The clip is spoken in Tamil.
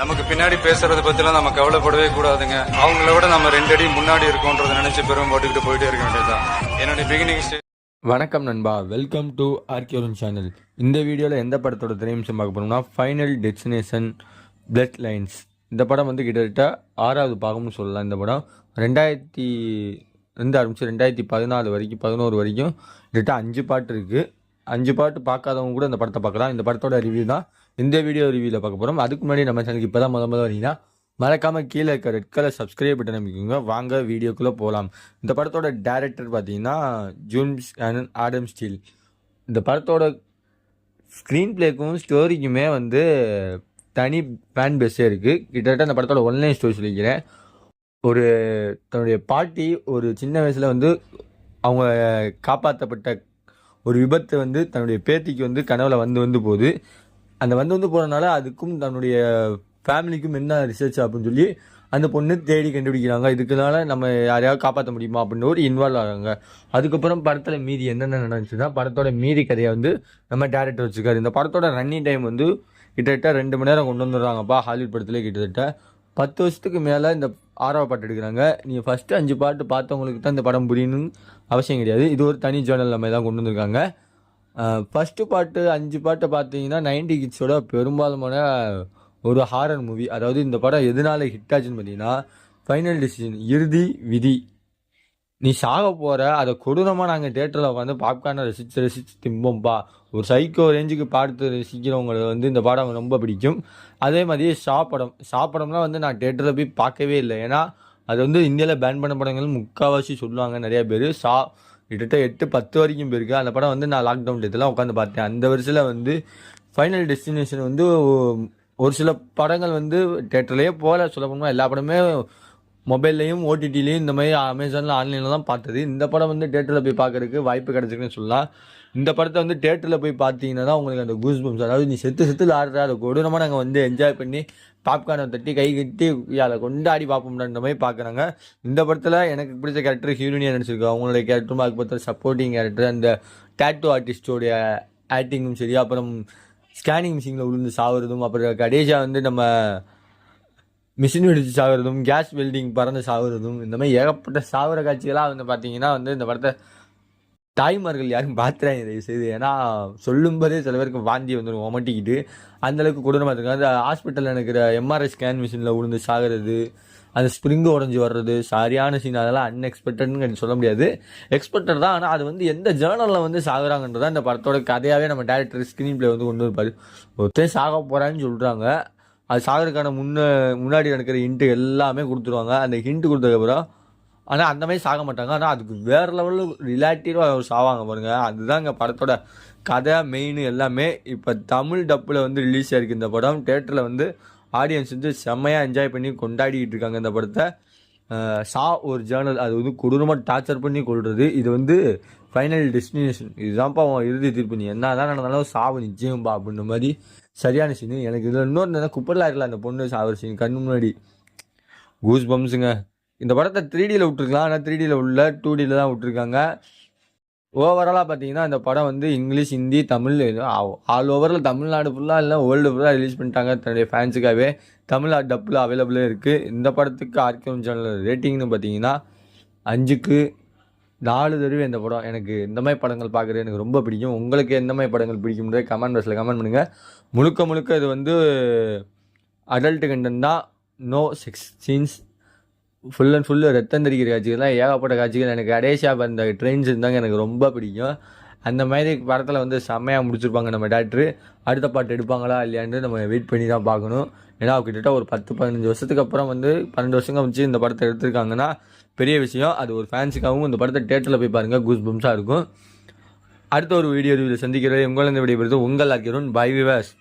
நமக்கு பின்னாடி பேசுறதை பத்திலாம் நம்ம கவலைப்படவே கூடாதுங்க. அவங்கள விட நம்ம 2 அடி முன்னாடி இருக்கோன்றதை நினைச்சு பெரும் போட்டுக்கிட்டு போயிட்டே இருக்க வேண்டியதுதான். என்னுடைய பிகினிங் ஸ்டேஜ். வணக்கம் நண்பா, வெல்கம் டு ஆர்கியோரன் சேனல். இந்த வீடியோவில் எந்த படத்தோட திரையம்சம் பார்க்க போனோம்னா ஃபைனல் டெஸ்டினேஷன் பிளட் லைன்ஸ். இந்த படம் வந்து கிட்டத்தட்ட 6வது பாகம்னு சொல்லலாம். இந்த படம் 2002 ஆரம்பிச்சு 2014 வரைக்கும் 11 வரைக்கும் கிட்டத்தட்ட 5 பாட்டு இருக்குது. 5 பாட்டு பார்க்காதவங்க கூட இந்த படத்தை பார்க்கலாம். இந்த படத்தோட ரிவ்யூ தான் இந்த வீடியோ ரிவ்யூவில் பார்க்க போகிறோம். அதுக்கு முன்னாடி நம்ம சேனலுக்கு இப்போ தான் முதல் வரீங்கன்னா மறக்காமல் கீழே இருக்க ரெட் கலர் சப்ஸ்கிரைப் பட்டன் அமைக்குங்க. வாங்க வீடியோக்குள்ளே போகலாம். இந்த படத்தோட டைரக்டர் பார்த்தீங்கன்னா ஜேம்ஸ் ஆடம் ஸ்டீல். இந்த படத்தோட ஸ்க்ரீன் பிளேக்கும் ஸ்டோரிக்குமே வந்து தனி ஃபேன் பேஸே இருக்குது. கிட்டத்தட்ட இந்த படத்தோட ஒன்லைன் ஸ்டோரி சொல்லிக்கிறேன். ஒரு தன்னுடைய பாட்டி ஒரு சின்ன வயசில் வந்து அவங்க காப்பாற்றப்பட்ட ஒரு விபத்து வந்து தன்னுடைய பேத்திக்கு வந்து கனவுல வந்து போகுது. அந்த வந்து போகிறனால அதுக்கும் தன்னுடைய ஃபேமிலிக்கும் என்ன ரிசர்ச் அப்படின்னு சொல்லி அந்த பொண்ணு தேடி கண்டுபிடிக்கிறாங்க. இதுக்குனால நம்ம யாரையாவது காப்பாற்ற முடியுமா அப்படின்னு ஒரு இன்வால்வ் ஆகிறாங்க. அதுக்கப்புறம் படத்தில் மீதி என்னென்ன நடந்துச்சுன்னா படத்தோட மீதி கதையை வந்து நம்ம டேரக்டர் வச்சுருக்காரு. இந்த படத்தோட ரன்னிங் டைம் வந்து கிட்டத்தட்ட 2 மணி நேரம் கொண்டு வந்துடுறாங்கப்பா. ஹாலிவுட் படத்துலேயே கிட்டத்தட்ட 10 வருஷத்துக்கு மேலே இந்த 6வது பாட்டு எடுக்கிறாங்க. நீங்கள் ஃபஸ்ட்டு 5 பாட்டு பார்த்தவங்களுக்கு தான் இந்த படம் புரியணும்னு அவசியம் கிடையாது. இது ஒரு தனி ஜேர்னல் நம்ம தான் கொண்டு வந்திருக்காங்க. ஃபஸ்ட்டு பாட்டு 5 பாட்டை பார்த்தீங்கன்னா 90 கிட்ஸோட பெரும்பாலுமான ஒரு ஹாரர் மூவி. அதாவது இந்த படம் எதனால ஹிட் ஆச்சுன்னு பார்த்தீங்கன்னா ஃபைனல் டெசிஷன், இறுதி விதி. நீ சாக போகிற அதை கொடூரமாக நாங்கள் தேட்டரில் உட்காந்து பாப்கார்னை ரசித்து திம்போம்பா. ஒரு சைக்கோ ரேஞ்சுக்கு பார்த்து ரசிக்கிறவங்களை வந்து இந்த படம் ரொம்ப பிடிக்கும். அதே மாதிரி சாப்படம்லாம் வந்து நான் தேட்டரில் போய் பார்க்கவே இல்லை. ஏன்னா அது வந்து இந்தியாவில் பேன் பண்ண படங்கள் முக்கால்வாசி சொல்லுவாங்க நிறையா பேர். கிட்டத்தட்ட 8-10 வரைக்கும் போயிருக்கு. அந்த படம் வந்து நான் லாக்டவுன் டேத்தில் உட்காந்து பார்த்தேன். அந்த வருஷத்தில் வந்து ஃபைனல் டெஸ்டினேஷன் வந்து ஒரு சில படங்கள் வந்து தேட்டர்லேயே போகல. சொல்ல போனால் எல்லா படமே மொபைல்லையும் ஓடிடிலையும் இந்த மாதிரி அமேசானில் ஆன்லைனில் தான் பார்த்தது. இந்த படம் வந்து தேட்டரில் போய் பார்க்கறதுக்கு வாய்ப்பு கிடச்சிருக்குன்னு சொல்லலாம். இந்த படத்தை வந்து தேட்டரில் போய் பார்த்தீங்கன்னா தான் உங்களுக்கு அந்த கூஸ் பம்ஸ், அதாவது நீ செத்து ஆடுற அதை கொடூரமாக நாங்கள் வந்து என்ஜாய் பண்ணி பாப்கார்னை தட்டி கை கட்டி அதை கொண்டாடி பார்ப்போம்ன்ற மாதிரி பார்க்குறாங்க. இந்த படத்தில் எனக்கு பிடிச்ச கேரக்டர் ஹீரோனியாக நடிச்சிருக்கோம். அவங்களுடைய கேரக்டரும் அதுக்கு பார்த்தா சப்போர்ட்டிங் கேரக்டர், அந்த டேட்டூ ஆர்டிஸ்டோடைய ஆக்டிங்கும் சரி, அப்புறம் ஸ்கேனிங் மிஷினில் விழுந்து சாகுறதும், அப்புறம் கடைசியாக வந்து நம்ம மிஷின் வெடிச்சு சாகுறதும், கேஸ் வெல்டிங் பறந்து சாகுறதும், இந்த மாதிரி ஏகப்பட்ட சாகுற காட்சிகளாக வந்து பார்த்தீங்கன்னா வந்து இந்த படத்தை தாய்மார்கள் யாரும் பார்த்துறாங்க தயவு செய்து. ஏன்னா சொல்லும்போதே சில பேருக்கு வாந்தி வந்துடும் ஒமட்டிக்கிட்டு, அந்தளவுக்கு கொடூரமாக இருக்காங்க. அந்த ஹாஸ்பிட்டலில் இருக்கிற எம்ஆர்ஐ ஸ்கேன் மிஷினில் விழுந்து சாகிறது, அந்த ஸ்ப்ரிங்கு உடஞ்சி வர்றது, சரியான சீன். அதெல்லாம் அன்எக்ஸ்பெக்டட்னு சொல்ல முடியாது, எக்ஸ்பெக்டட் தான். ஆனால் அது வந்து எந்த ஜேர்னலில் வந்து சாகுறாங்கன்றதான் இந்த படத்தோட கதையாகவே நம்ம டேரக்டர் ஸ்க்ரீன் பிளே வந்து கொண்டு வருப்பார். ஒருத்தர் சாக போகிறான்னு சொல்கிறாங்க, அது சாகிறதுக்கான முன்னாடி நடக்கிற ஹிண்ட்டு எல்லாமே கொடுத்துருவாங்க. அந்த ஹிண்ட்டு கொடுத்ததுக்கப்புறம் ஆனால் அந்த மாதிரி சாக மாட்டாங்க. ஆனால் அதுக்கு வேறு லெவலில் ரிலேட்டிவாக சாவாங்க பாருங்க. அதுதான் இங்கே படத்தோட கதை மெயின் எல்லாமே. இப்போ தமிழ் டப்பில் வந்து ரிலீஸ் ஆகிருக்கு இந்த படம். தேட்டரில் வந்து ஆடியன்ஸ் வந்து செம்மையாக என்ஜாய் பண்ணி கொண்டாடிக்கிட்டு இருக்காங்க இந்த படத்தை. ஒரு ஜேர்னல், அது வந்து கொடூரமாக டார்ச்சர் பண்ணி கொள்வது. இது வந்து ஃபைனல் டெஸ்டினேஷன், இதுதான்ப்பா இறுதி தீர்ப்பு. நீ என்ன தான் நடந்தாலும் சாவு நிச்சயம்பா அப்படின்ற மாதிரி சரியான சீனு. எனக்கு இதில் இன்னொரு குப்பலாக இருக்கலாம், அந்த பொண்ணு சாவர சீன் கண்ணு முன்னாடி கூஸ் பம்ஸுங்க. இந்த படத்தை 3Dயில் விட்டுருக்கலாம், ஆனால் 3Dயில் உள்ள 2Dயில் தான் விட்டுருக்காங்க. ஓவராலாக பார்த்தீங்கன்னா இந்த படம் வந்து இங்கிலீஷ், ஹிந்தி, தமிழ், ஆல் ஓவரில் தமிழ்நாடு ஃபுல்லாக இல்லை வேர்ல்டு ஃபுல்லாக ரிலீஸ் பண்ணிட்டாங்க. தன்னுடைய ஃபேன்ஸுக்காகவே தமிழ் டப்பில் அவைலபிளாக இருக்குது. இந்த படத்துக்கு ஆர்கியோரன் சேனல் ரேட்டிங்னு பார்த்தீங்கன்னா 5க்கு 4 தடவை இந்த படம். எனக்கு இந்த மாதிரி படங்கள் பார்க்குறது எனக்கு ரொம்ப பிடிக்கும். உங்களுக்கு எந்த மாதிரி படங்கள் பிடிக்கும்ன்றதை கமெண்ட் பாக்ஸில் கமெண்ட் பண்ணுங்கள். முழுக்க இது வந்து அடல்ட் கண்டென்ட் தான், no sex scenes, full and full ரத்தம் தெரிக்கிற காட்சிகள்லாம் ஏகப்பட்ட காட்சிகள். எனக்கு கடைசியாக அந்த ட்ரெயின்ஸ் இருந்தாங்க எனக்கு ரொம்ப பிடிக்கும். அந்த மாதிரி படத்தில் வந்து செம்மையாக முடிச்சிருப்பாங்க நம்ம டேரக்டர். அடுத்த பாட்டு எடுப்பாங்களா இல்லையான்னு நம்ம வெயிட் பண்ணி தான் பார்க்கணும். ஏன்னா கிட்டத்தட்ட ஒரு 10-15 வருஷத்துக்கு அப்புறம் வந்து 12 வருஷங்க வச்சு இந்த படத்தை எடுத்திருக்காங்கன்னா பெரிய விஷயம். அது ஒரு ஃபேன்ஸுக்காகவும் இந்த படத்தை தேட்டரில் போய் பாருங்கள், கூஸ் பம்ஸாக இருக்கும். அடுத்த ஒரு வீடியோ சந்திக்கிறது உங்களை இந்த வீடியோ உங்கள் ஆர்கியோரன். பை விவாஸ்.